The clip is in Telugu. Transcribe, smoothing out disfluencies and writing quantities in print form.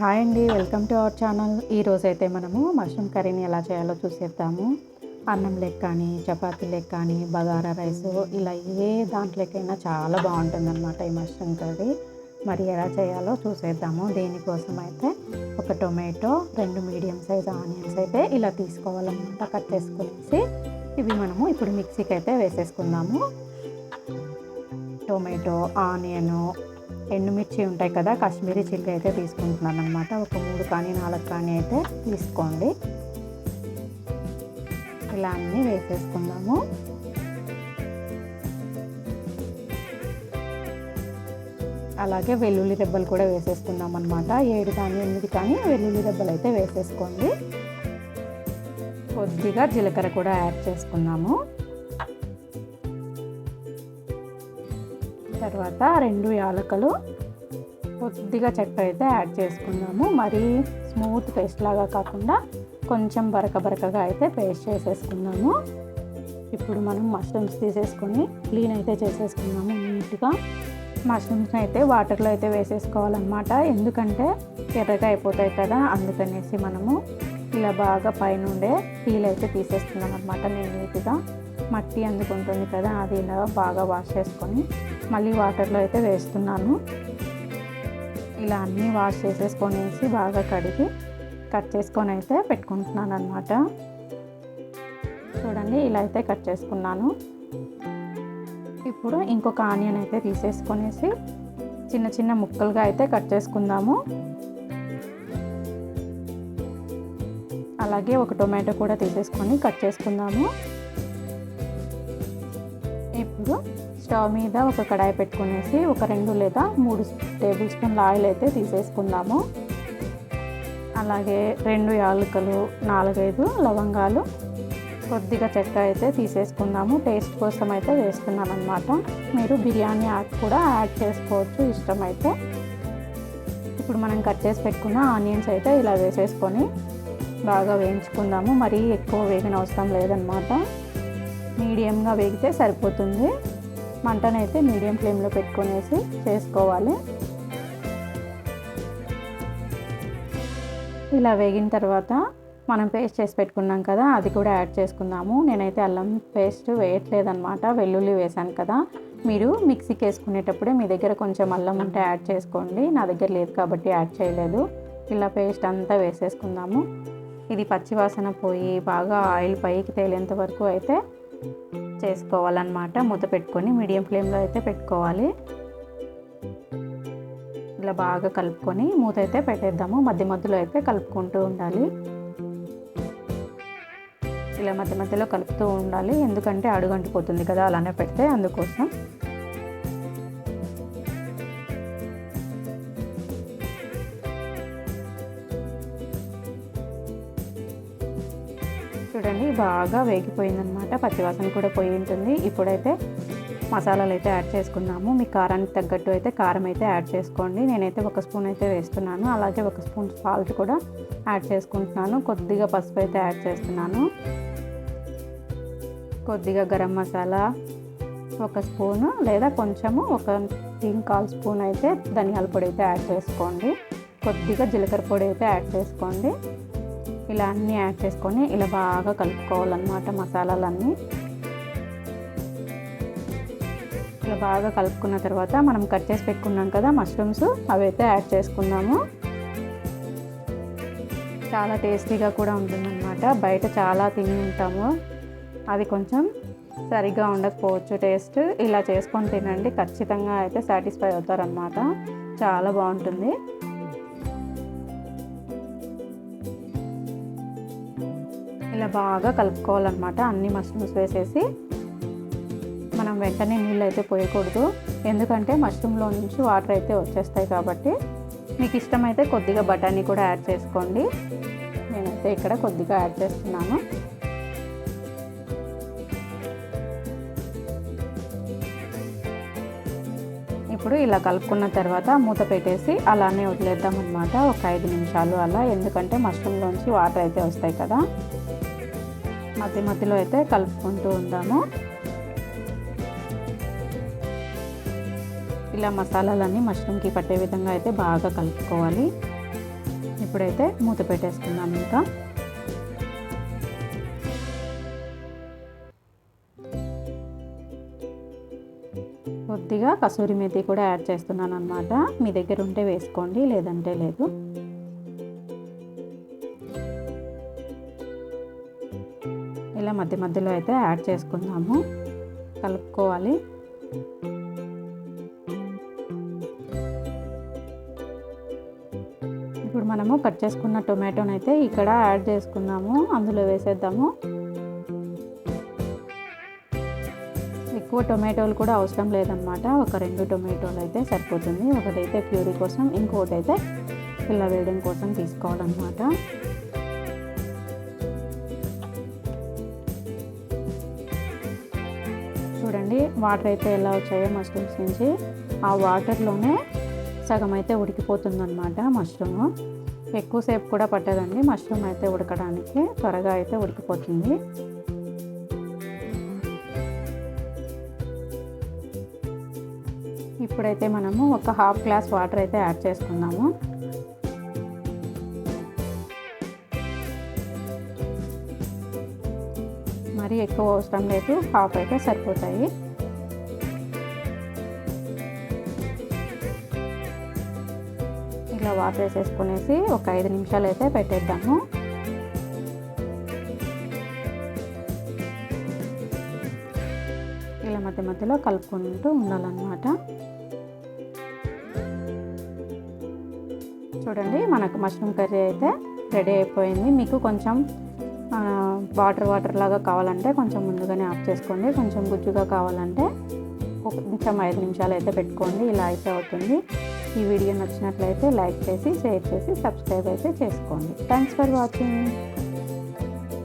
హాయ్ అండి, వెల్కమ్ టు అవర్ ఛానల్. ఈరోజైతే మనము మష్రూమ్ కర్రీని ఎలా చేయాలో చూసేద్దాము. అన్నం లెక్క కానీ, చపాతీ లెక్క కానీ, బగారా రైస్ ఇలా ఏ దాంట్లోకైనా చాలా బాగుంటుందన్నమాట ఈ మష్రూమ్ కర్రీ. మరి ఎలా చేయాలో చూసేద్దాము. దీనికోసం అయితే ఒక టొమాటో, 2 మీడియం సైజ్ ఆనియన్స్ అయితే ఇలా తీసుకోవాలన్నమాట. కట్ చేసుకునేసి ఇవి మనము ఇప్పుడు మిక్సీకి అయితే వేసేసుకుందాము. టొమాటో, ఆనియను, ఎండుమిర్చి ఉంటాయి కదా, కాశ్మీరీ చిల్లీ అయితే తీసుకుంటున్నాను అనమాట. ఒక 3 కానీ 4 కానీ అయితే తీసుకోండి. ఇలా అన్నీ వేసేసుకుందాము. అలాగే వెల్లుల్లి రెబ్బలు కూడా వేసేసుకుందాం అనమాట. 7 కానీ 8 కానీ వెల్లుల్లి రెబ్బలు అయితే వేసేసుకోండి. కొద్దిగా జీలకర్ర కూడా యాడ్ చేసుకుందాము. తర్వాత 2 యాలకులు, కొద్దిగా చక్కెర అయితే యాడ్ చేసుకుందాము. మరీ స్మూత్ పేస్ట్ లాగా కాకుండా కొంచెం బరకగా అయితే పేస్ట్ చేసేసుకుందాము. ఇప్పుడు మనం మష్రూమ్స్ తీసేసుకొని క్లీన్ అయితే చేసేసుకుందాము నీట్గా. మష్రూమ్స్ని అయితే వాటర్లో అయితే వేసేసుకోవాలన్నమాట. ఎందుకంటే ఎర్రగా అయిపోతాయి కదా, అందుకనేసి మనము ఇలా బాగా పైనుండే పీల్ అయితే తీసేస్తున్నాం అనమాట. నేను నీట్గా మట్టి అందుకుంటుంది కదా, అది ఇలా బాగా వాష్ చేసుకొని మళ్ళీ వాటర్లో అయితే వేస్తున్నాను. ఇలా అన్నీ వాష్ చేసేసుకొనేసి బాగా కడిగి కట్ చేసుకొని అయితే పెట్టుకుంటున్నాను అనమాట. చూడండి, ఇలా అయితే కట్ చేసుకున్నాను. ఇప్పుడు ఇంకొక ఆనియన్ అయితే తీసేసుకొనేసి చిన్న చిన్న ముక్కలుగా అయితే కట్ చేసుకుందాము. అలాగే ఒక టొమాటో కూడా తీసేసుకొని కట్ చేసుకుందాము. ఇప్పుడు స్టవ్ మీద ఒక కడాయి పెట్టుకునేసి ఒక 2 లేదా 3 టేబుల్ స్పూన్ల ఆయిల్ అయితే తీసేసుకుందాము. అలాగే 2 యాలకులు, 4-5 లవంగాలు, కొద్దిగా చెక్క అయితే తీసేసుకుందాము. టేస్ట్ కోసం అయితే వేస్తున్నాను అనమాట. మీరు బిర్యానీ ఆకు కూడా యాడ్ చేసుకోవచ్చు ఇష్టమైతే. ఇప్పుడు మనం కట్ చేసి పెట్టుకున్న ఆనియన్స్ అయితే ఇలా వేసేసుకొని బాగా వేయించుకుందాము. మరీ ఎక్కువ వేగిన అవసరం లేదనమాట. మీడియంగా వేగితే సరిపోతుంది. మంటనైతే మీడియం ఫ్లేమ్లో పెట్టుకునేసి చేసుకోవాలి. ఇలా వేగిన తర్వాత మనం పేస్ట్ చేసి పెట్టుకున్నాం కదా, అది కూడా యాడ్ చేసుకుందాము. నేనైతే అల్లం పేస్ట్ వేయట్లేదన్నమాట, వెల్లుల్లి వేసాను కదా. మీరు మిక్సీకి వేసుకునేటప్పుడే మీ దగ్గర కొంచెం అల్లం ఉంటే యాడ్ చేసుకోండి. నా దగ్గర లేదు కాబట్టి యాడ్ చేయలేదు. ఇలా పేస్ట్ అంతా వేసేసుకుందాము. ఇది పచ్చివాసన పోయి బాగా ఆయిల్ పైకి తేలేంత వరకు అయితే చేసుకోవాలన్నమాట. మూత పెట్టుకొని మీడియం ఫ్లేమ్లో అయితే పెట్టుకోవాలి. ఇలా బాగా కలుపుకొని మూత అయితే పెట్టేద్దాము. మధ్యలో అయితే కలుపుకుంటూ ఉండాలి. ఇలా మధ్యలో కలుపుతూ ఉండాలి, ఎందుకంటే అడుగంటిపోతుంది కదా అలానే పెడితే, అందుకోసం. చూడండి, బాగా వేగిపోయిందనమాట. పచ్చివాసన కూడా పోయి ఉంటుంది. ఇప్పుడైతే మసాలాలు అయితే యాడ్ చేసుకుందాము. మీ కారానికి తగ్గట్టు అయితే కారం అయితే యాడ్ చేసుకోండి. నేనైతే 1 స్పూన్ అయితే వేస్తున్నాను. అలాగే 1 స్పూన్ సాల్ట్ కూడా యాడ్ చేసుకుంటున్నాను. కొద్దిగా పసుపు అయితే యాడ్ చేస్తున్నాను. కొద్దిగా గరం మసాలా 1 స్పూను, లేదా కొంచెము 1.25 స్పూన్ అయితే ధనియాల పొడి అయితే యాడ్ చేసుకోండి. కొద్దిగా జీలకర్ర పొడి అయితే యాడ్ చేసుకోండి. ఇలా అన్నీ యాడ్ చేసుకొని ఇలా బాగా కలుపుకోవాలన్నమాట మసాలాలన్నీ. ఇలా బాగా కలుపుకున్న తర్వాత మనం కట్ చేసి పెట్టుకున్నాం కదా మష్రూమ్స్, అవి అయితే యాడ్ చేసుకుందాము. చాలా టేస్టీగా కూడా ఉంటుందన్నమాట. బయట చాలా తిని ఉంటాము, అది కొంచెం సరిగా ఉండకపోవచ్చు టేస్ట్. ఇలా చేసుకొని తినండి, ఖచ్చితంగా అయితే సాటిస్ఫై అవుతారనమాట. చాలా బాగుంటుంది. ఇలా బాగా కలుపుకోవాలన్నమాట. అన్ని మష్రూమ్స్ వేసేసి మనం వెంటనే నీళ్ళు అయితే పోయకూడదు, ఎందుకంటే మష్రూమ్లో నుంచి వాటర్ అయితే వచ్చేస్తాయి కాబట్టి. మీకు ఇష్టమైతే కొద్దిగా బఠానీ కూడా యాడ్ చేసుకోండి. నేనైతే ఇక్కడ కొద్దిగా యాడ్ చేస్తున్నాను. ఇప్పుడు ఇలా కలుపుకున్న తర్వాత మూత పెట్టేసి అలానే వదిలేద్దాం అనమాట, ఒక 5 నిమిషాలు అలా. ఎందుకంటే మష్రూమ్లోంచి వాటర్ అయితే వస్తాయి కదా. మధ్యలో అయితే కలుపుకుంటూ ఉందాము. ఇలా మసాలాలన్నీ మష్రూమ్కి పట్టే విధంగా అయితే బాగా కలుపుకోవాలి. ఇప్పుడైతే మూత పెట్టేసుకుందాం. ఇంకా కొద్దిగా కసూరి మేతి కూడా యాడ్ చేస్తున్నాను అన్నమాట. మీ దగ్గర ఉంటే వేసుకోండి, లేదంటే లేదు. ఇలా మధ్య మధ్యలో అయితే యాడ్ చేసుకుందాము, కలుపుకోవాలి. ఇప్పుడు మనము కట్ చేసుకున్న టొమాటోని అయితే ఇక్కడ యాడ్ చేసుకుందాము, అందులో వేసేద్దాము. ఎక్కువ టొమాటోలు కూడా అవసరం లేదన్నమాట, ఒక 2 టొమాటోలు అయితే సరిపోతుంది. ఒకటైతే ప్యూరీ కోసం, ఇంకోటి అయితే పిల్ల వేయడం కోసం తీసుకోవాలన్నమాట. చూడండి వాటర్ అయితే ఎలా వచ్చాయో మష్రూమ్స్ నుంచి. ఆ వాటర్లోనే సగం అయితే ఉడికిపోతుందన్నమాట మష్రూమ్. ఎక్కువసేపు కూడా పట్టదండి మష్రూమ్ అయితే ఉడకడానికి, త్వరగా అయితే ఉడికిపోతుంది. ఇప్పుడైతే మనము ఒక ½ గ్లాస్ వాటర్ అయితే యాడ్ చేసుకుందాము. మరీ ఎక్కువ అవసరం లేదు, ½ అయితే సరిపోతాయి. ఇలా వాటర్ వేసేసుకునేసి ఒక 5 నిమిషాలు అయితే పెట్టేద్దాము. ఇలా మధ్య మధ్యలో కలుపుకుంటూ ఉండాలన్నమాట. చూడండి మనకు మష్రూమ్ కర్రీ అయితే రెడీ అయిపోయింది. మీకు కొంచెం వాటర్ లాగా కావాలంటే కొంచెం ముందుగానే ఆఫ్ చేసుకోండి. కొంచెం గుజ్జుగా కావాలంటే కొంచెం 5 నిమిషాలు అయితే పెట్టుకోండి. ఇలా అయితే అవుతుంది. ఈ వీడియో నచ్చినట్లయితే లైక్ చేసి, షేర్ చేసి, సబ్స్క్రైబ్ అయితే చేసుకోండి. Thanks for watching.